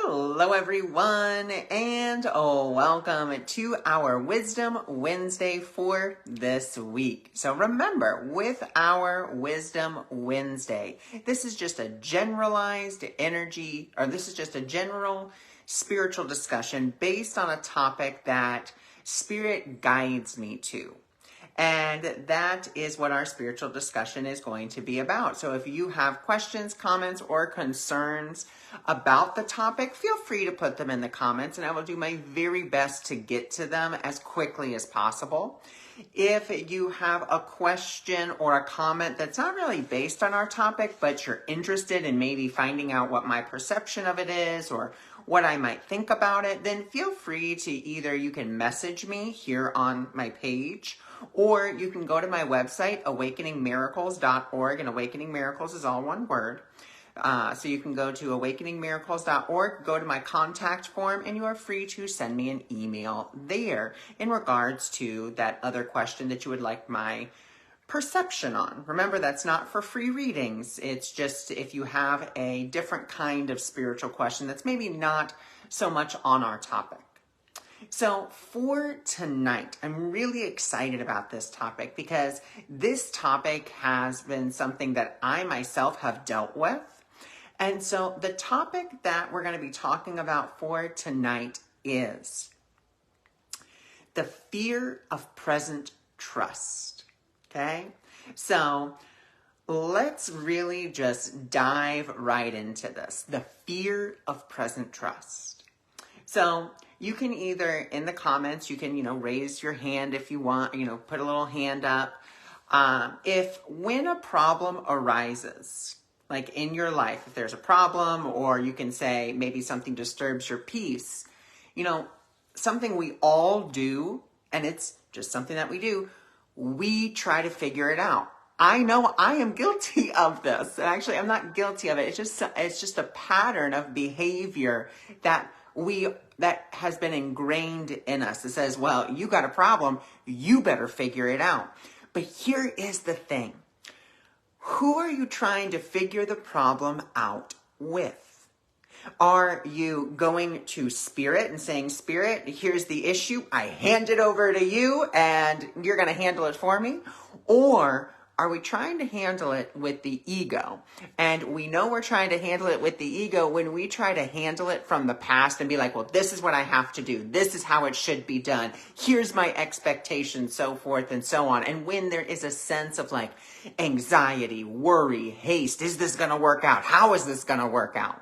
Hello everyone, and welcome to our Wisdom Wednesday for this week. So remember, with our Wisdom Wednesday, this is just a generalized energy, or this is just a general spiritual discussion based on a topic that Spirit guides me to. And that is what our spiritual discussion is going to be about. So if you have questions, comments, or concerns about the topic, feel free to put them in the comments, and I will do my very best to get to them as quickly as possible. If you have a question or a comment that's not really based on our topic, but you're interested in maybe finding out what my perception of it is or what I might think about it, then feel free to either you can message me here on my page, or you can go to my website, awakeningmiracles.org, and Awakening Miracles is all one word. So you can go to awakeningmiracles.org, go to my contact form, and you are free to send me an email there in regards to that other question that you would like my perception on. Remember, that's not for free readings. It's just if you have a different kind of spiritual question that's maybe not so much on our topic. So for tonight, I'm really excited about this topic because this topic has been something that I myself have dealt with. And so the topic that we're going to be talking about for tonight is the fear of present trust. Okay? So let's really just dive right into this. The fear of present trust. So you can either, in the comments, you can, raise your hand if you want, put a little hand up. When a problem arises, like in your life, if there's a problem, or you can say maybe something disturbs your peace, something we all do, and it's just something that we do, we try to figure it out. I know I am guilty of this. Actually, I'm not guilty of it. It's just a pattern of behavior that has been ingrained in us. It says, well, you got a problem, you better figure it out. But here is the thing. Who are you trying to figure the problem out with? Are you going to Spirit and saying, Spirit, here's the issue, I hand it over to you and you're going to handle it for me? Or are we trying to handle it with the ego? And we know we're trying to handle it with the ego when we try to handle it from the past and be like, well, this is what I have to do. This is how it should be done. Here's my expectation, so forth and so on. And when there is a sense of like anxiety, worry, haste, is this going to work out? How is this going to work out?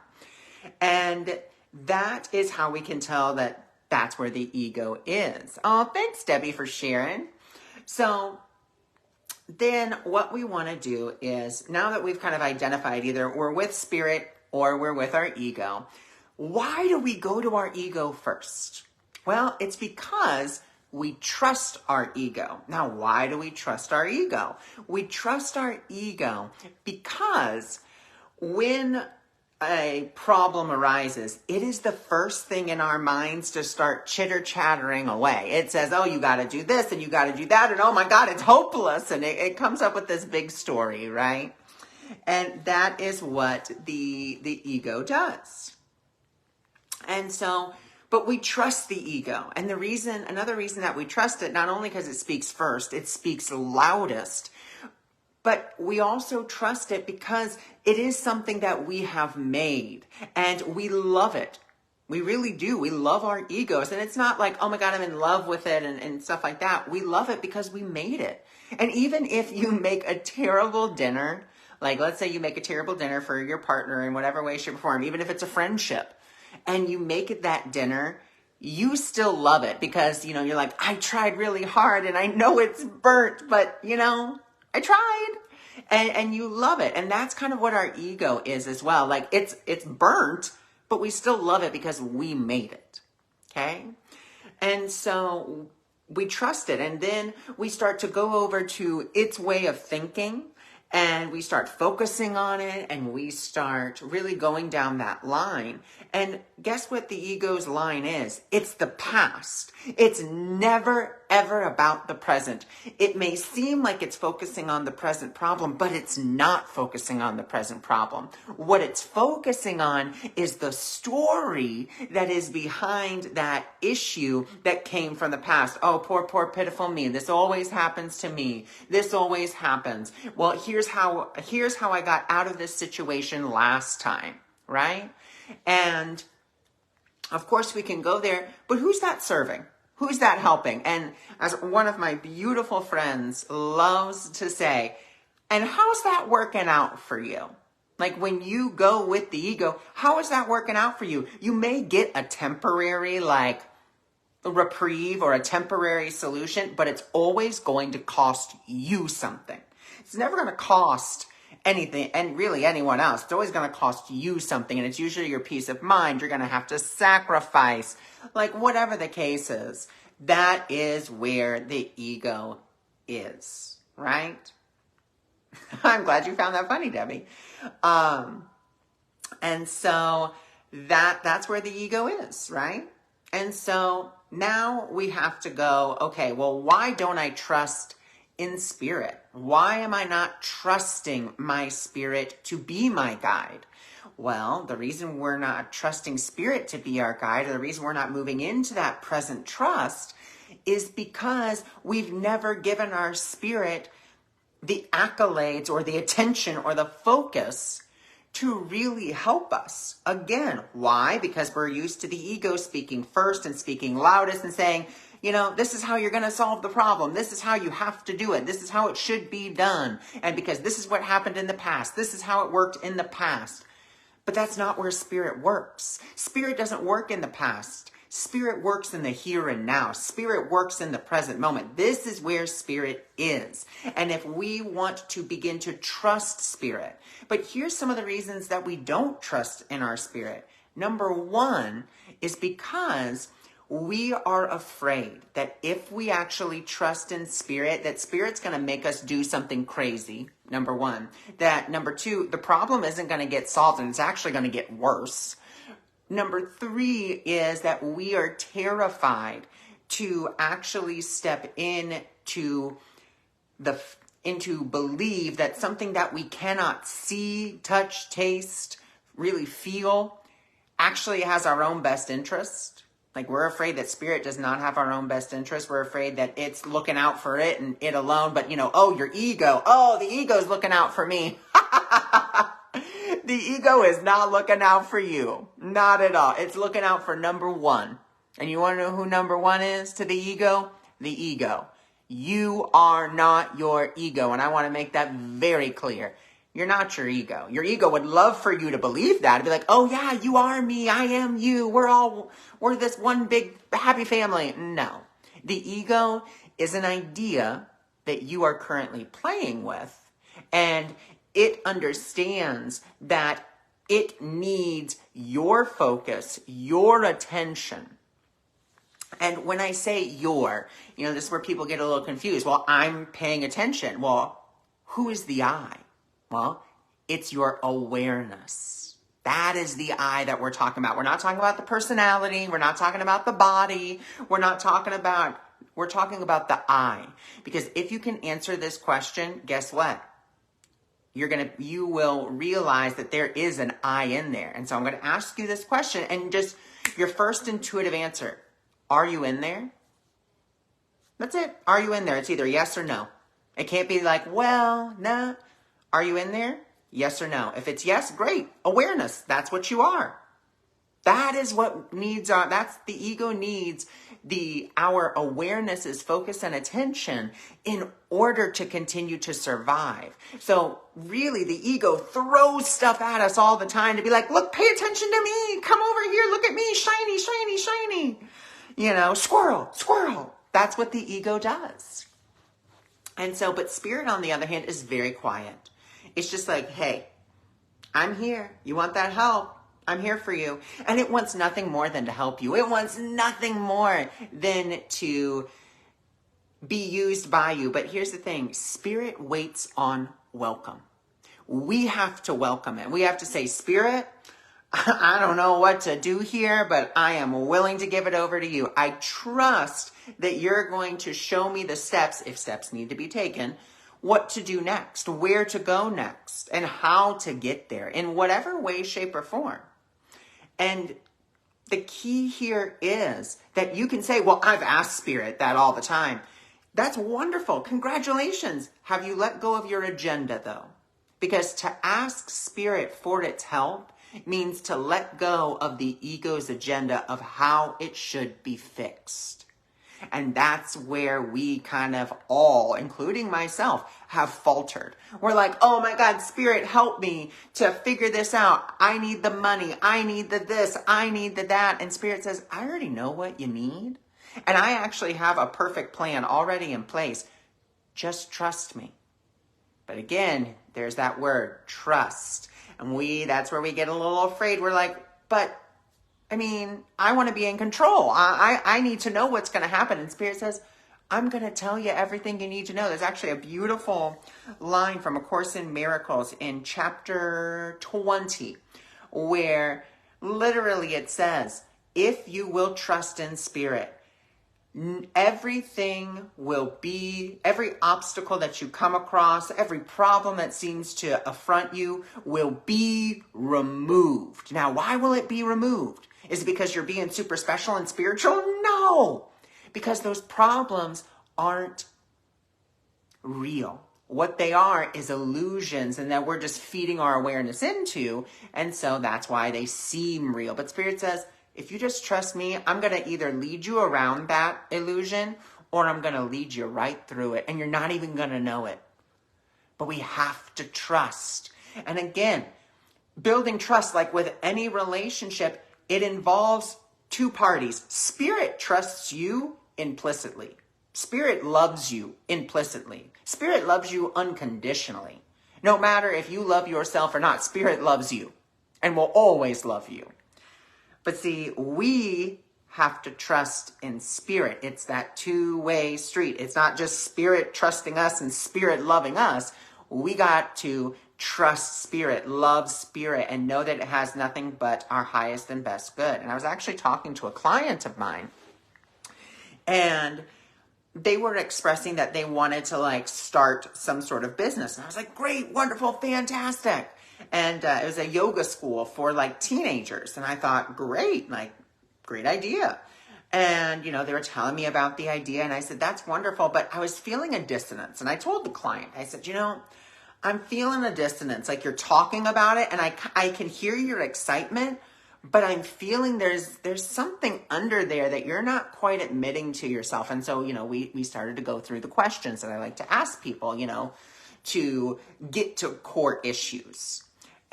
And that is how we can tell that that's where the ego is. Oh, thanks, Debbie, for sharing. So then what we want to do is, now that we've kind of identified either we're with Spirit or we're with our ego, why do we go to our ego first? Well, it's because we trust our ego. Now, why do we trust our ego? We trust our ego because when a problem arises, it is the first thing in our minds to start chitter-chattering away. It says, oh, you got to do this and you got to do that, and oh my God, it's hopeless. And it comes up with this big story, right? And that is what the ego does. And so, but we trust the ego. And another reason that we trust it, not only because it speaks first, it speaks loudest, but we also trust it because it is something that we have made and we love it. We really do. We love our egos. And it's not like, oh my God, I'm in love with it and stuff like that. We love it because we made it. And even if you make a terrible dinner, like let's say you make a terrible dinner for your partner in whatever way, shape, or form, even if it's a friendship, and you make it that dinner, you still love it because, you're like, I tried really hard and I know it's burnt, but I tried, and you love it. And that's kind of what our ego is as well. Like it's burnt, but we still love it because we made it. Okay. And so we trust it. And then we start to go over to its way of thinking, and we start focusing on it, and we start really going down that line. And guess what the ego's line is? It's the past. It's never, ever about the present. It may seem like it's focusing on the present problem, but it's not focusing on the present problem. What it's focusing on is the story that is behind that issue that came from the past. Oh, poor, pitiful me. This always happens to me. This always happens. Well, here's how I got out of this situation last time, right? And of course we can go there, but who's that serving? Who's that helping? And as one of my beautiful friends loves to say, and how's that working out for you? Like when you go with the ego, how is that working out for you? You may get a temporary reprieve or a temporary solution, but it's always going to cost you something. It's never going to cost anything, and really anyone else. It's always going to cost you something, and it's usually your peace of mind. You're going to have to sacrifice, like whatever the case is. That is where the ego is, right? I'm glad you found that funny, Debbie. And so that's where the ego is, right? And so now we have to go, okay, well, why don't I trust in spirit? Why am I not trusting my spirit to be my guide? Well, the reason we're not trusting spirit to be our guide, or the reason we're not moving into that present trust, is because we've never given our spirit the accolades or the attention or the focus to really help us. Again, why? Because we're used to the ego speaking first and speaking loudest and saying, this is how you're going to solve the problem. This is how you have to do it. This is how it should be done. And because this is what happened in the past. This is how it worked in the past. But that's not where spirit works. Spirit doesn't work in the past. Spirit works in the here and now. Spirit works in the present moment. This is where spirit is. And if we want to begin to trust spirit, but here's some of the reasons that we don't trust in our spirit. Number one is because we are afraid that if we actually trust in spirit, that spirit's going to make us do something crazy, number one. That number two, the problem isn't going to get solved and it's actually going to get worse. Number three is that we are terrified to actually step into believe that something that we cannot see, touch, taste, really feel actually has our own best interest. Like we're afraid that spirit does not have our own best interest. We're afraid that it's looking out for it and it alone. But your ego. Oh, the ego's looking out for me. The ego is not looking out for you. Not at all. It's looking out for number one. And you want to know who number one is to the ego? The ego. You are not your ego. And I want to make that very clear. You're not your ego. Your ego would love for you to believe that. It'd be like, oh yeah, you are me. I am you. We're this one big happy family. No. The ego is an idea that you are currently playing with. And it understands that it needs your focus, your attention. And when I say your, this is where people get a little confused. Well, I'm paying attention. Well, who is the I? Well, it's your awareness. That is the I that we're talking about. We're not talking about the personality. We're not talking about the body. We're talking about the I. Because if you can answer this question, guess what? You will realize that there is an I in there. And so I'm going to ask you this question and just your first intuitive answer. Are you in there? That's it. Are you in there? It's either yes or no. It can't be like, well, nah. Are you in there? Yes or no? If it's yes, great. Awareness. That's what you are. That is what that's the ego needs. Our awareness is focus and attention in order to continue to survive. So really the ego throws stuff at us all the time to be like, look, pay attention to me. Come over here. Look at me. Shiny, shiny, shiny. Squirrel, squirrel. That's what the ego does. And so, but spirit on the other hand is very quiet. It's just like, hey, I'm here. You want that help? I'm here for you. And it wants nothing more than to help you. It wants nothing more than to be used by you. But here's the thing. Spirit waits on welcome. We have to welcome it. We have to say, Spirit, I don't know what to do here, but I am willing to give it over to you. I trust that you're going to show me the steps, if steps need to be taken, what to do next, where to go next, and how to get there in whatever way, shape, or form. And the key here is that you can say, well, I've asked Spirit that all the time. That's wonderful. Congratulations. Have you let go of your agenda, though? Because to ask Spirit for its help means to let go of the ego's agenda of how it should be fixed. And that's where we kind of all, including myself, have faltered. We're like, oh my God, Spirit, help me to figure this out. I need the money. I need the this. I need the that. And Spirit says, I already know what you need. And I actually have a perfect plan already in place. Just trust me. But again, there's that word, trust. And that's where we get a little afraid. We're like, but I want to be in control. I need to know what's going to happen. And Spirit says, I'm going to tell you everything you need to know. There's actually a beautiful line from A Course in Miracles in chapter 20, where literally it says, if you will trust in Spirit, every obstacle that you come across, every problem that seems to affront you will be removed. Now, why will it be removed? Is it because you're being super special and spiritual? No, because those problems aren't real. What they are is illusions, and that we're just feeding our awareness into. And so that's why they seem real. But Spirit says, if you just trust me, I'm going to either lead you around that illusion or I'm going to lead you right through it. And you're not even going to know it. But we have to trust. And again, building trust, like with any relationship, it involves two parties. Spirit trusts you implicitly. Spirit loves you implicitly. Spirit loves you unconditionally. No matter if you love yourself or not, Spirit loves you and will always love you. But see, we have to trust in Spirit. It's that two-way street. It's not just Spirit trusting us and Spirit loving us. We got to trust Spirit, love Spirit, and know that it has nothing but our highest and best good. And I was actually talking to a client of mine, and they were expressing that they wanted to start some sort of business. And I was like, great, wonderful, fantastic. And it was a yoga school for teenagers. And I thought, great idea. And, they were telling me about the idea. And I said, that's wonderful. But I was feeling a dissonance. And I told the client, I said, I'm feeling a dissonance. You're talking about it. And I can hear your excitement. But I'm feeling there's something under there that you're not quite admitting to yourself. And so, we started to go through the questions that I like to ask people, to get to core issues.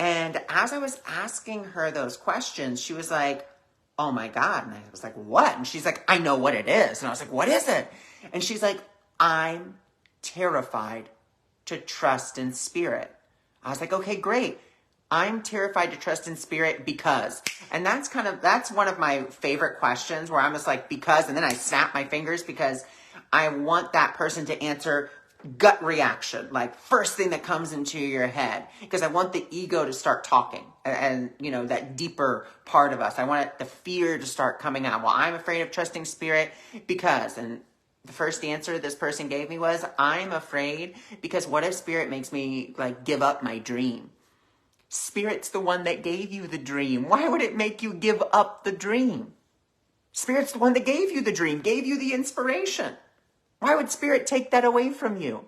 And as I was asking her those questions, she was like, oh my God. And I was like, what? And she's like, I know what it is. And I was like, what is it? And she's like, I'm terrified to trust in Spirit. I was like, okay, great. I'm terrified to trust in Spirit because, and that's one of my favorite questions where I'm just like, because, and then I snap my fingers because I want that person to answer gut reaction, first thing that comes into your head, because I want the ego to start talking and that deeper part of us. I want the fear to start coming out. Well, I'm afraid of trusting Spirit because, and the first answer this person gave me was, I'm afraid because what if Spirit makes me give up my dream? Spirit's the one that gave you the dream. Why would it make you give up the dream? Spirit's the one that gave you the dream, gave you the inspiration. Why would Spirit take that away from you?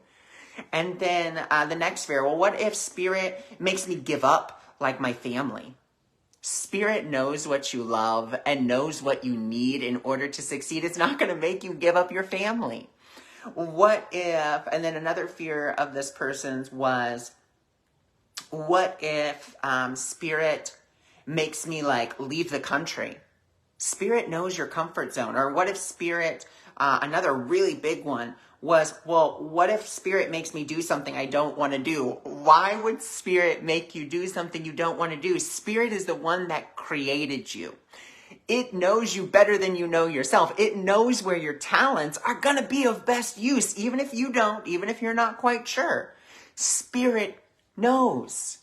And then the next fear, well, what if Spirit makes me give up my family? Spirit knows what you love and knows what you need in order to succeed. It's not going to make you give up your family. What if, and then another fear of this person's was, what if Spirit makes me leave the country? Spirit knows your comfort zone. Or what if Spirit, another really big one was, well, what if Spirit makes me do something I don't want to do? Why would Spirit make you do something you don't want to do? Spirit is the one that created you. It knows you better than you know yourself. It knows where your talents are going to be of best use, even if you don't, even if you're not quite sure. Spirit knows.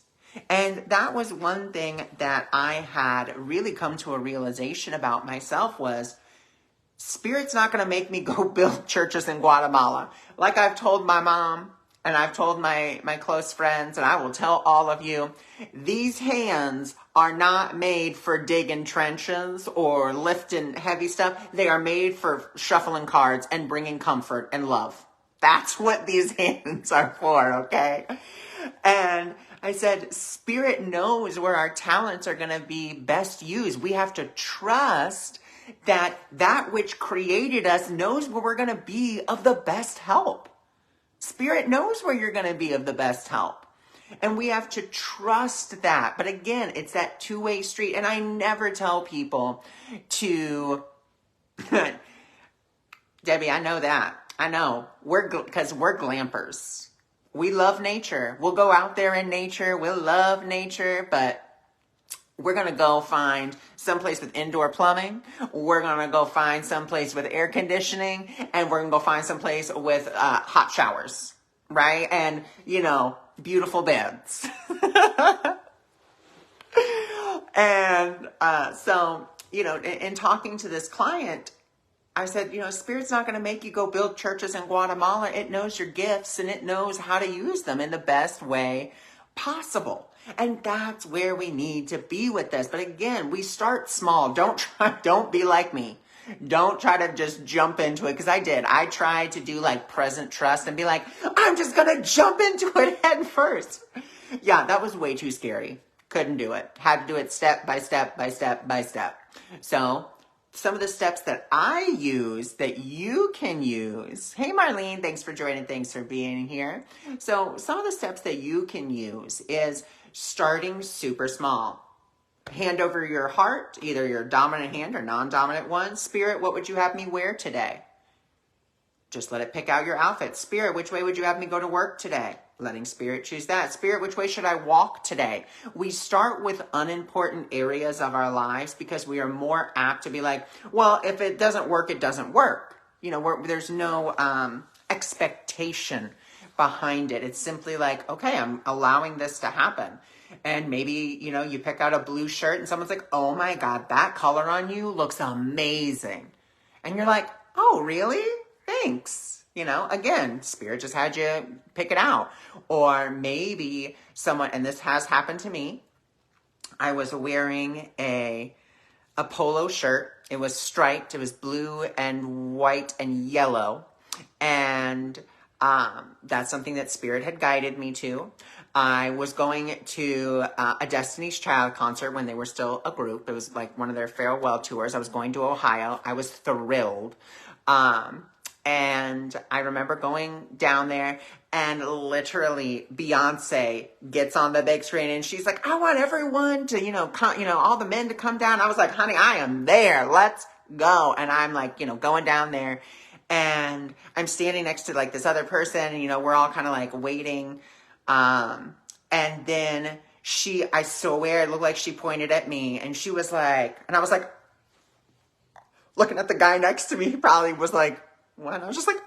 And that was one thing that I had really come to a realization about myself was Spirit's not going to make me go build churches in Guatemala. Like I've told my mom and I've told my close friends, and I will tell all of you, these hands are not made for digging trenches or lifting heavy stuff. They are made for shuffling cards and bringing comfort and love. That's what these hands are for, okay? And I said, Spirit knows where our talents are going to be best used. We have to trust that which created us knows where we're going to be of the best help. Spirit knows where you're going to be of the best help. And we have to trust that. But again, it's that two-way street. And I never tell people to, Debbie, I know that. I know. Because we're glampers. We love nature. We'll go out there in nature. We'll love nature, but we're going to go find someplace with indoor plumbing. We're going to go find someplace with air conditioning, and we're going to go find someplace with hot showers, right? And, beautiful beds. And so, in talking to this client, I said, Spirit's not going to make you go build churches in Guatemala. It knows your gifts and it knows how to use them in the best way possible. And that's where we need to be with this. But again, we start small. Don't be like me. Don't try to just jump into it. Because I did. I tried to do like present trust and be like, I'm just going to jump into it head first. Yeah, that was way too scary. Couldn't do it. Had to do it step by step by step by step. So some of the steps that I use that you can use. Hey, Marlene, thanks for joining. Thanks for being here. So some of the steps that you can use is starting super small. Hand over your heart, either your dominant hand or non-dominant one. Spirit, what would you have me wear today? Just let it pick out your outfit. Spirit, which way would you have me go to work today? Letting Spirit choose that. Spirit, which way should I walk today? We start with unimportant areas of our lives because we are more apt to be like, well, if it doesn't work, it doesn't work. There's no expectation behind it. It's simply like, okay, I'm allowing this to happen. And maybe, you pick out a blue shirt and someone's like, oh my God, that color on you looks amazing. And you're like, oh, really? Thanks. Again, Spirit just had you pick it out. Or maybe someone, and this has happened to me, I was wearing a polo shirt. It was striped. It was blue and white and yellow. And that's something that Spirit had guided me to. I was going to a Destiny's Child concert when they were still a group. It was like one of their farewell tours. I was going to Ohio. I was thrilled. And I remember going down there and literally Beyonce gets on the big screen and she's like, I want everyone to, all the men to come down. I was like, honey, I am there. Let's go. And I'm like, going down there and I'm standing next to like this other person and, we're all kind of like waiting. And then I swear it looked like she pointed at me and she was like, and I was like, looking at the guy next to me, he probably was like, what? I was just like,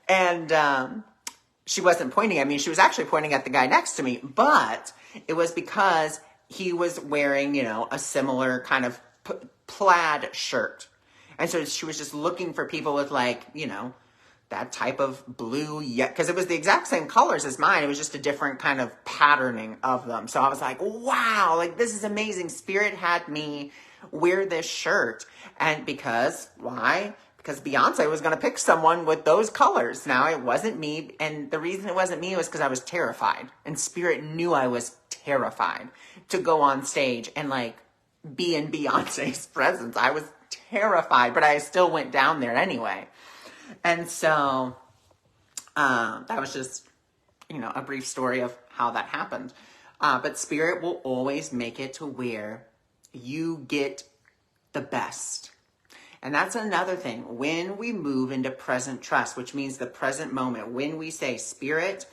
and she wasn't pointing at me. She was actually pointing at the guy next to me, but it was because he was wearing, a similar kind of plaid shirt. And so she was just looking for people with like, that type of blue, because it was the exact same colors as mine. It was just a different kind of patterning of them. So I was like, wow, like this is amazing. Spirit had me wear this shirt. And why? Because Beyonce was going to pick someone with those colors. Now, it wasn't me. And the reason it wasn't me was because I was terrified. And Spirit knew I was terrified to go on stage and like be in Beyonce's presence. I was terrified, but I still went down there anyway. And so that was just, a brief story of how that happened. But Spirit will always make it to where you get the best. And that's another thing. When we move into present trust, which means the present moment, when we say, Spirit,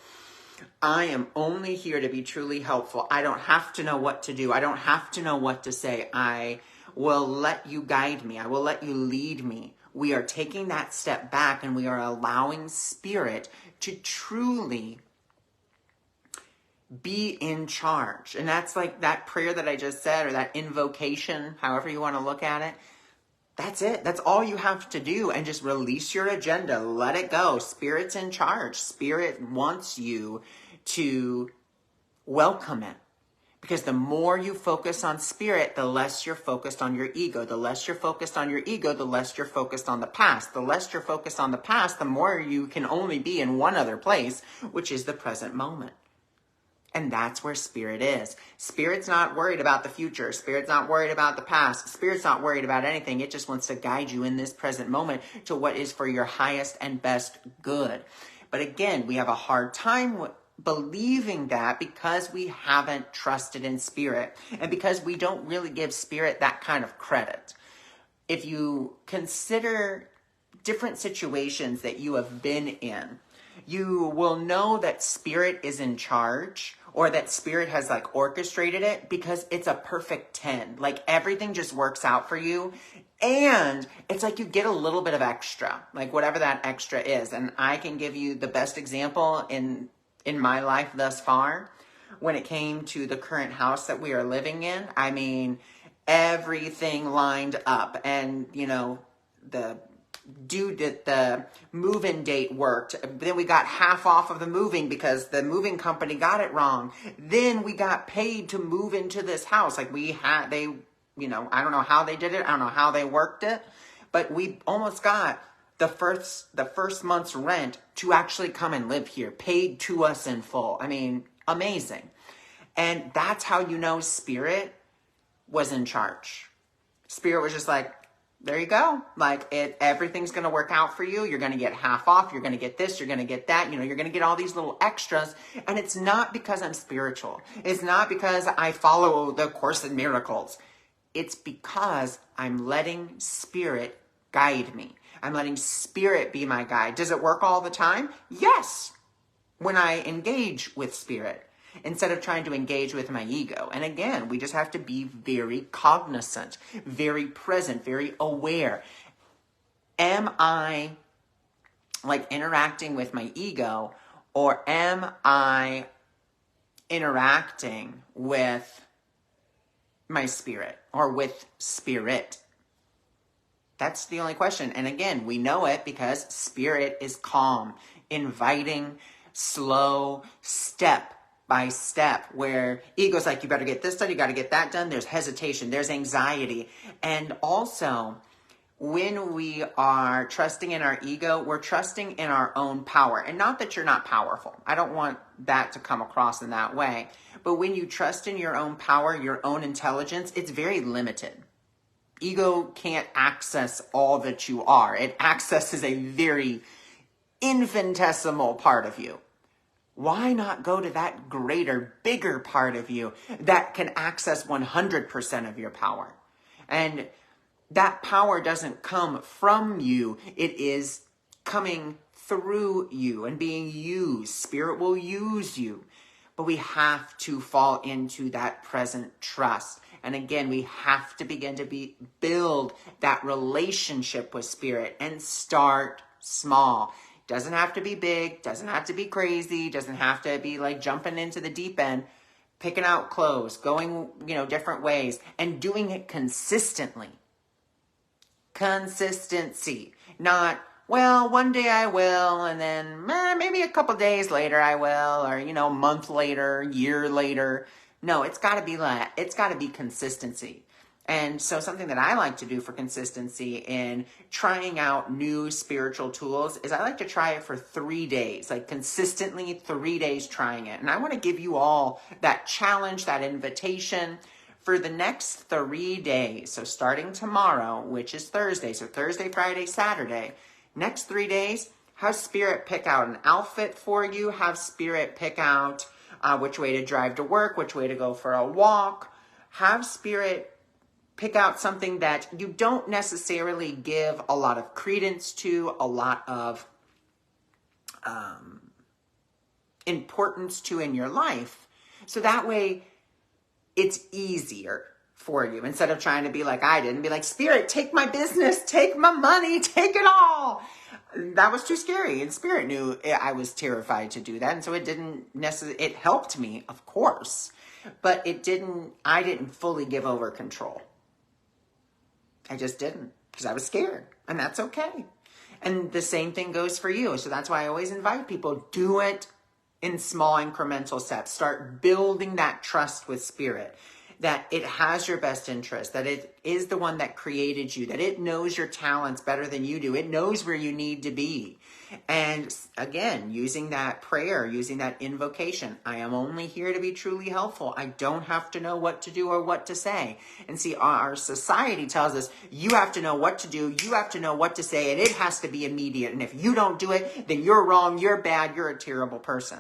I am only here to be truly helpful. I don't have to know what to do. I don't have to know what to say. I will let you guide me. I will let you lead me. We are taking that step back and we are allowing Spirit to truly be in charge. And that's like that prayer that I just said, or that invocation, however you want to look at it. That's it. That's all you have to do. And just release your agenda. Let it go. Spirit's in charge. Spirit wants you to welcome it. Because the more you focus on spirit, the less you're focused on your ego. The less you're focused on your ego, the less you're focused on the past. The less you're focused on the past, the more you can only be in one other place, which is the present moment. And that's where spirit is. Spirit's not worried about the future. Spirit's not worried about the past. Spirit's not worried about anything. It just wants to guide you in this present moment to what is for your highest and best good. But again, we have a hard time believing that because we haven't trusted in spirit and because we don't really give spirit that kind of credit. If you consider different situations that you have been in, you will know that spirit is in charge, or that spirit has like orchestrated it, because it's a perfect 10. Like everything just works out for you. And it's like you get a little bit of extra, like whatever that extra is. And I can give you the best example in my life thus far when it came to the current house that we are living in. I mean, everything lined up, and you know, the move-in date worked. Then we got half off of the moving because the moving company got it wrong. Then we got paid to move into this house. Like I don't know how they did it. I don't know how they worked it, but we almost got the first month's rent to actually come and live here, paid to us in full. I mean, amazing. And that's how you know spirit was in charge. Spirit was just like, there you go. Like everything's going to work out for you. You're going to get half off. You're going to get this. You're going to get that. You know, you're going to get all these little extras. And it's not because I'm spiritual. It's not because I follow the Course in Miracles. It's because I'm letting spirit guide me. I'm letting spirit be my guide. Does it work all the time? Yes. When I engage with spirit, instead of trying to engage with my ego. And again, we just have to be very cognizant, very present, very aware. Am I like interacting with my ego, or am I interacting with my spirit or with spirit? That's the only question. And again, we know it because spirit is calm, inviting, slow, step by step, where ego's like, you better get this done, you got to get that done. There's hesitation, there's anxiety. And also, when we are trusting in our ego, we're trusting in our own power. And not that you're not powerful. I don't want that to come across in that way. But when you trust in your own power, your own intelligence, it's very limited. Ego can't access all that you are. It accesses a very infinitesimal part of you. Why not go to that greater, bigger part of you that can access 100% of your power? And that power doesn't come from you. It is coming through you and being used. Spirit will use you. But we have to fall into that present trust. And again, we have to begin to build that relationship with spirit and start small. Doesn't have to be big, doesn't have to be crazy, doesn't have to be like jumping into the deep end. Picking out clothes, going, different ways, and doing it consistently. Consistency. Not, well, one day I will, and then maybe a couple days later I will, or, a month later, year later. No, it's got to be consistency. And so something that I like to do for consistency in trying out new spiritual tools is I like to try it for 3 days, like consistently 3 days trying it. And I want to give you all that challenge, that invitation for the next 3 days. So starting tomorrow, which is Thursday, so Thursday, Friday, Saturday, next 3 days, have Spirit pick out an outfit for you. Have Spirit pick out which way to drive to work, which way to go for a walk. Have Spirit pick out something that you don't necessarily give a lot of credence to, a lot of importance to in your life. So that way it's easier for you, instead of trying to be like I did and be like, Spirit, take my business, take my money, take it all. that was too scary. And Spirit knew I was terrified to do that. And so it didn't necessarily, it helped me, of course, but I didn't fully give over control. I just didn't, because I was scared, and that's okay. And the same thing goes for you. So that's why I always invite people, do it in small incremental steps. Start building that trust with Spirit, that it has your best interest, that it is the one that created you, that it knows your talents better than you do. It knows where you need to be. And again, using that prayer, using that invocation, I am only here to be truly helpful. I don't have to know what to do or what to say. And see, our society tells us you have to know what to do, you have to know what to say, and it has to be immediate. And if you don't do it, then you're wrong, you're bad, you're a terrible person.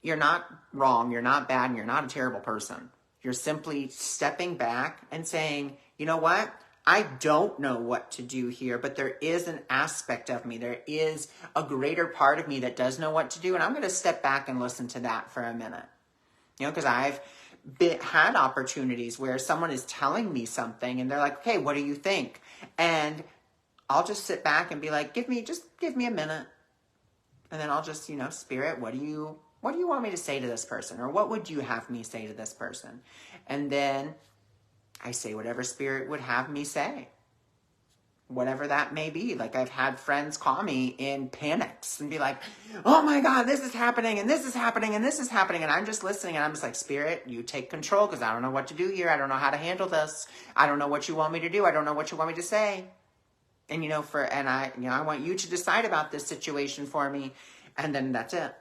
You're not wrong, you're not bad, and you're not a terrible person. You're simply stepping back and saying, you know what? I don't know what to do here, but there is an aspect of me. There is a greater part of me that does know what to do. And I'm going to step back and listen to that for a minute. You know, because I've had opportunities where someone is telling me something and they're like, okay, what do you think? And I'll just sit back and be like, give me a minute. And then I'll just, Spirit, what do you want me to say to this person? Or what would you have me say to this person? And then I say whatever Spirit would have me say, whatever that may be. Like, I've had friends call me in panics and be like, oh my God, this is happening and this is happening and this is happening. And I'm just listening and I'm just like, Spirit, you take control, because I don't know what to do here. I don't know how to handle this. I don't know what you want me to do. I don't know what you want me to say. And, I want you to decide about this situation for me. And then that's it.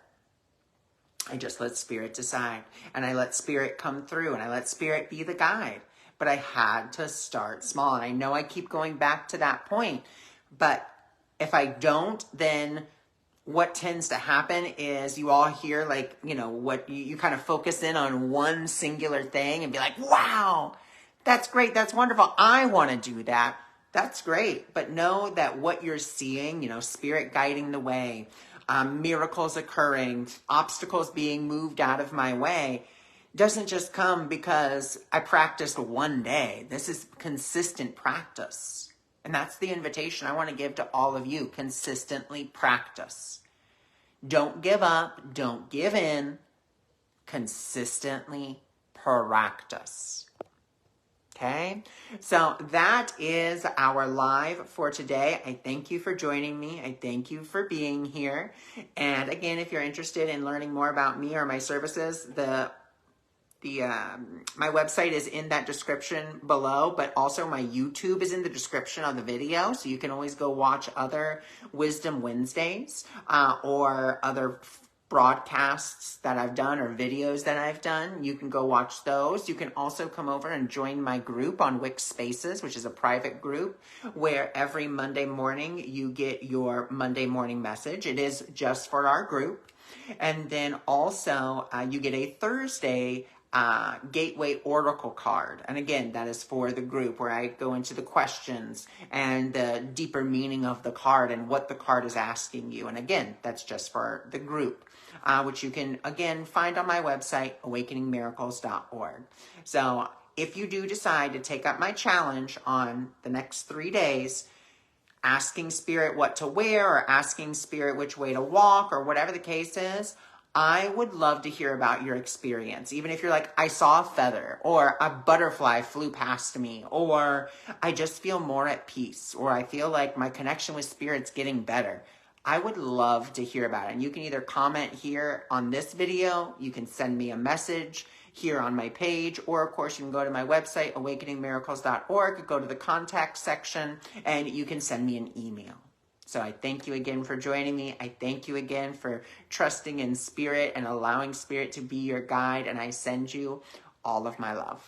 I just let Spirit decide, and I let Spirit come through, and I let Spirit be the guide. But I had to start small, and I know I keep going back to that point, but if I don't, then what tends to happen is you all hear, like, what you kind of focus in on one singular thing and be like, wow, that's great, that's wonderful, I want to do that. That's great, but know that what you're seeing, Spirit guiding the way, miracles occurring, obstacles being moved out of my way, doesn't just come because I practiced one day. This is consistent practice. And that's the invitation I want to give to all of you. Consistently practice. Don't give up. Don't give in. Consistently practice. Okay, so that is our live for today. I thank you for joining me. I thank you for being here. And again, if you're interested in learning more about me or my services, my website is in that description below, but also my YouTube is in the description of the video, so you can always go watch other Wisdom Wednesdays or other broadcasts that I've done or videos that I've done. You can go watch those. You can also come over and join my group on Wix Spaces, which is a private group where every Monday morning you get your Monday morning message. It is just for our group. And then also you get a Thursday Gateway Oracle card. And again, that is for the group, where I go into the questions and the deeper meaning of the card and what the card is asking you. And again, that's just for the group, which you can, again, find on my website, awakeningmiracles.org. So if you do decide to take up my challenge on the next 3 days, asking Spirit what to wear or asking Spirit which way to walk or whatever the case is, I would love to hear about your experience. Even if you're like, I saw a feather, or a butterfly flew past me, or I just feel more at peace, or I feel like my connection with Spirit's getting better. I would love to hear about it. And you can either comment here on this video, you can send me a message here on my page, or of course you can go to my website, awakeningmiracles.org, go to the contact section, and you can send me an email. So I thank you again for joining me. I thank you again for trusting in Spirit and allowing Spirit to be your guide. And I send you all of my love.